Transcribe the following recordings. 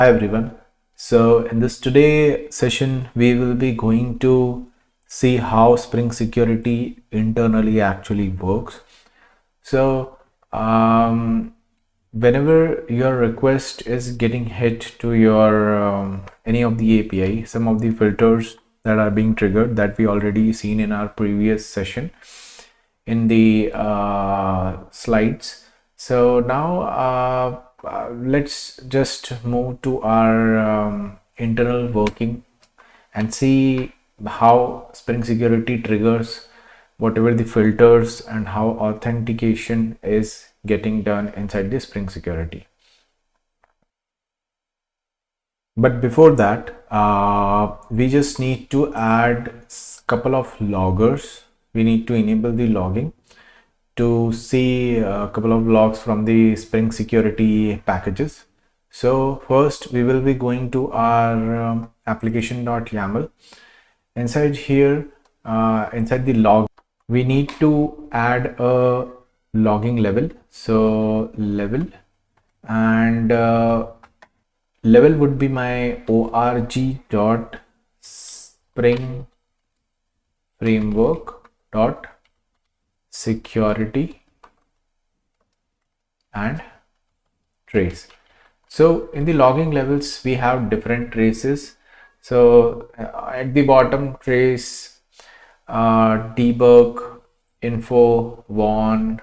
Hi everyone. So in this today session, we will be going to see how Spring Security internally actually works. So whenever your request is getting hit to your any of the API, some of the filters that are being triggered that we already seen in our previous session in the slides. So now let's just move to our internal working and see how Spring Security triggers whatever the filters and how authentication is getting done inside the Spring Security. But before that, we just need to add a couple of loggers. We need to enable the logging to see a couple of logs from the Spring Security packages. So first we will be going to our application.yaml. Inside here, inside the log, we need to add a logging level. So level and level would be my org dot spring framework dot security and trace. So in the logging levels we have different traces. So at the bottom, trace, debug, info, warn,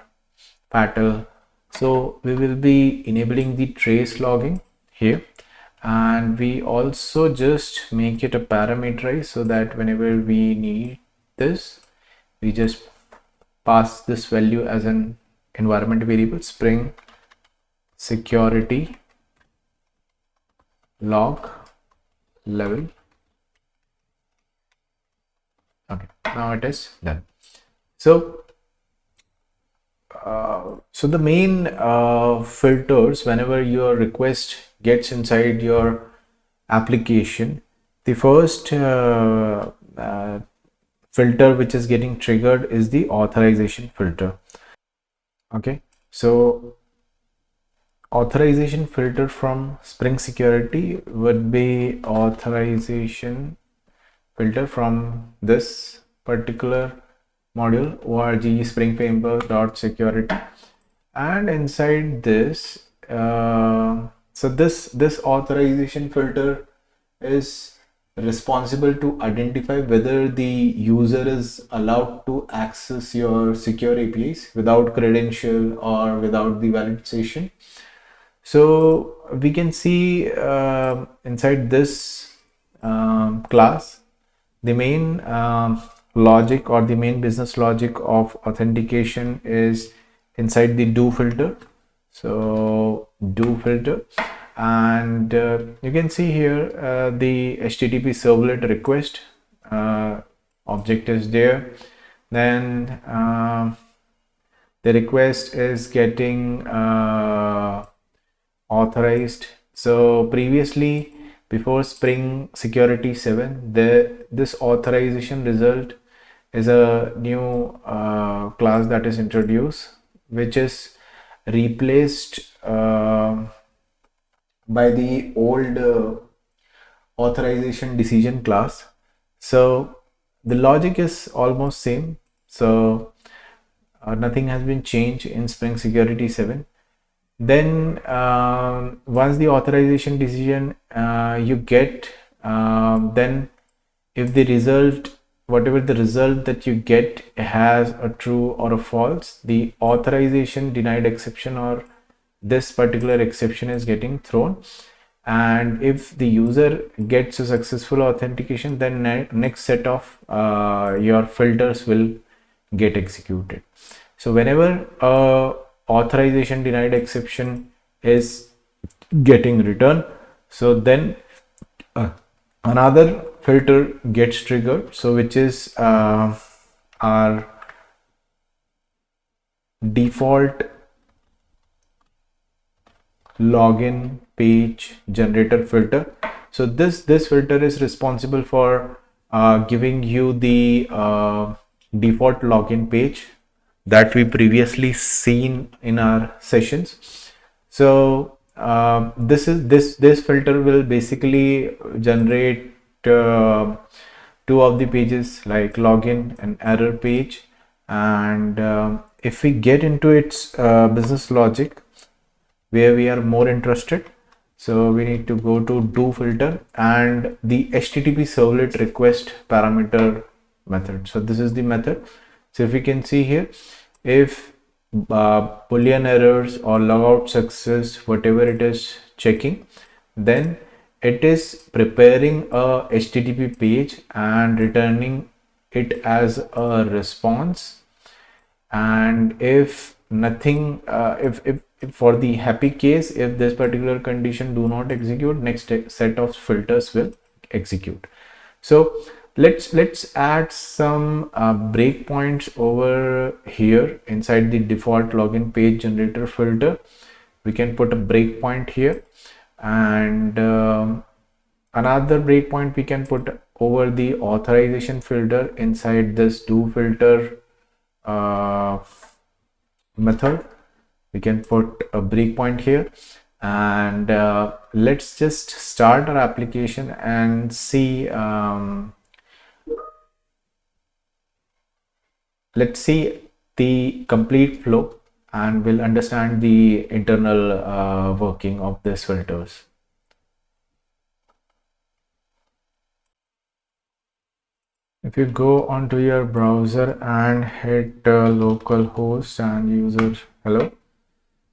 fatal. So we will be enabling the trace logging here, and we also just make it a parameterize so that whenever we need this, we just pass this value as an environment variable, spring security log level. Okay, now it is done. So so the main filters, whenever your request gets inside your application, the first filter which is getting triggered is the authorization filter. Okay, so authorization filter from Spring Security would be authorization filter from this particular module, org spring framework.security, and inside this so this authorization filter is responsible to identify whether the user is allowed to access your secure APIs without credential or without the validation. So we can see inside this class, the main logic or the main business logic of authentication is inside the do filter. So do filter, and you can see here the HTTP servlet request object is there. Then the request is getting authorized. So previously, before Spring Security 7, this authorization result is a new class that is introduced, which is replaced by the old authorization decision class. So the logic is almost same. So nothing has been changed in Spring Security 7. Then once the authorization decision you get, then if the result, whatever the result that you get has a true or a false, the authorization denied exception or this particular exception is getting thrown. And if the user gets a successful authentication, then next set of your filters will get executed. So whenever authorization denied exception is getting returned, so then another filter gets triggered, so which is our default login page generator filter. So this filter is responsible for giving you the default login page that we previously seen in our sessions. So this filter will basically generate two of the pages, like login and error page. And if we get into its business logic, where we are more interested, so we need to go to do filter and the HTTP servlet request parameter method. So this is the method. So if you can see here, if boolean errors or logout success, whatever it is checking, then it is preparing a HTTP page and returning it as a response. And if nothing, if for the happy case, if this particular condition do not execute, next set of filters will execute. So let's add some breakpoints over here inside the default login page generator filter. We can put a breakpoint here, and another breakpoint we can put over the authorization filter inside this do filter method. We can put a breakpoint here, and let's just start our application and see. Let's see the complete flow, and we'll understand the internal working of these filters. If you go onto your browser and hit localhost and user hello,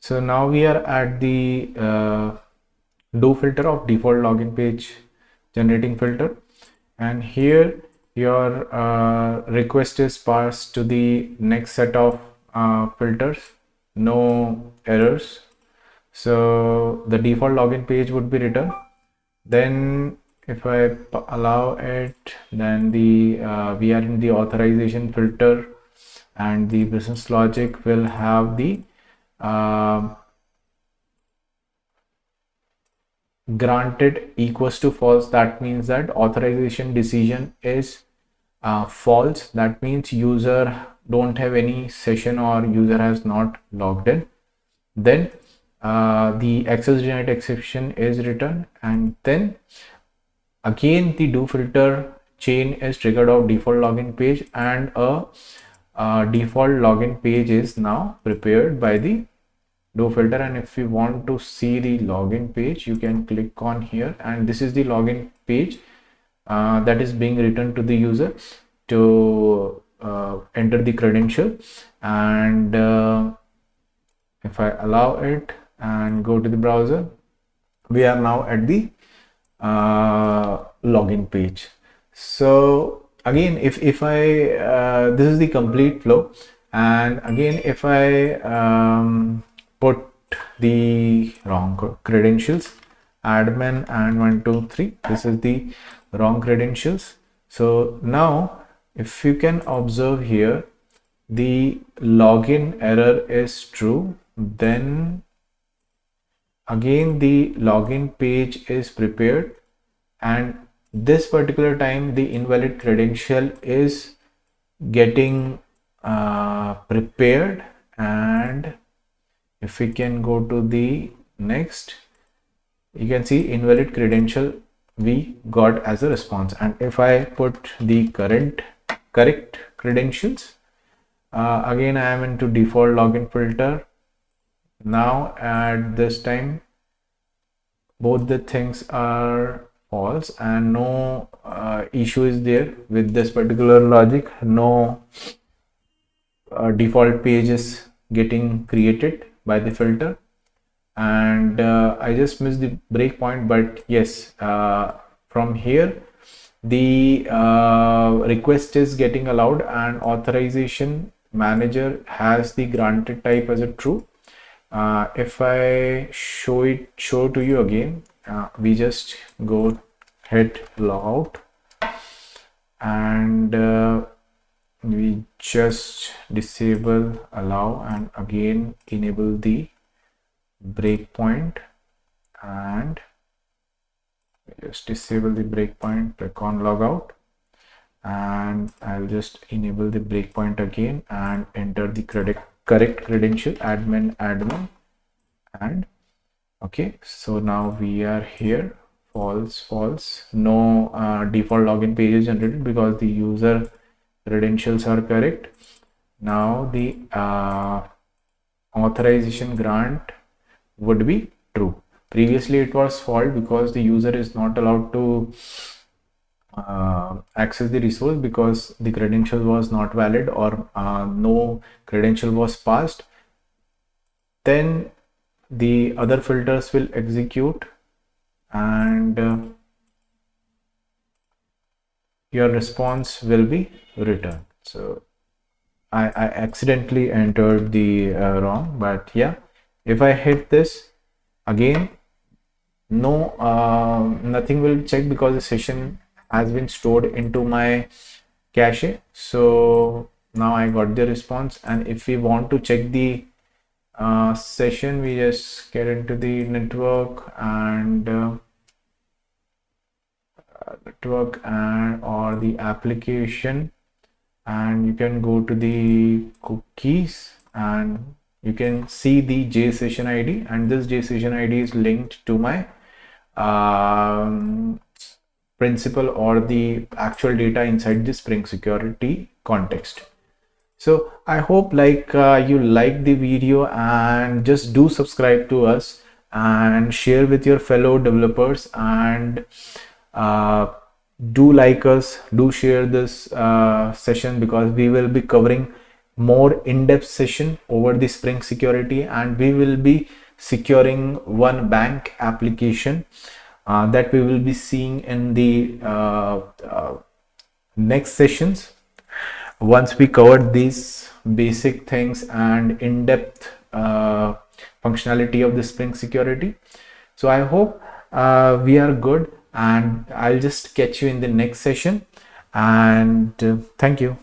so now we are at the do filter of default login page generating filter, and here your request is passed to the next set of filters, no errors. So the default login page would be returned. Then if I allow it, then the we are in the authorization filter, and the business logic will have the granted equals to false. That means that authorization decision is false. That means user don't have any session or user has not logged in. Then the access denied exception is returned, and then again the do filter chain is triggered of default login page, and a default login page is now prepared by the do filter. And if you want to see the login page, you can click on here, and this is the login page that is being written to the user to enter the credential. And if I allow it and go to the browser, we are now at the login page. So again, if I this is the complete flow, and again if I put the wrong credentials, admin and 123, this is the wrong credentials. So now if you can observe here, the login error is true, then again the login page is prepared, and this particular time the invalid credential is getting prepared. And if we can go to the next, you can see invalid credential we got as a response. And if I put the correct credentials, again I am into default login filter. Now at this time both the things are false, and no issue is there with this particular logic. No default page is getting created by the filter, and I just missed the breakpoint, but yes, from here the request is getting allowed, and authorization manager has the granted type as a true. If I show to you again, we just go hit logout, and we just disable allow, and again enable the breakpoint, and just disable the breakpoint, click on logout, and I'll just enable the breakpoint again and enter the correct credential, admin, and Okay, so now we are here. False, false. No default login page is generated because the user credentials are correct. Now the authorization grant would be true. Previously it was false because the user is not allowed to access the resource because the credential was not valid or no credential was passed. Then the other filters will execute and your response will be returned. So I accidentally entered the wrong, but yeah, if I hit this again, no, nothing will check because the session has been stored into my cache. So now I got the response, and if we want to check the session, we just get into the network and or the application, and you can go to the cookies and you can see the JSession ID, and this JSession ID is linked to my principal or the actual data inside the Spring Security context. So I hope you like the video, and just do subscribe to us and share with your fellow developers, and uh, do like us, do share this session, because we will be covering more in-depth session over the Spring Security, and we will be securing one bank application that we will be seeing in the next sessions. Once we covered these basic things and in-depth functionality of the Spring Security. So I hope we are good, and I'll just catch you in the next session, and thank you.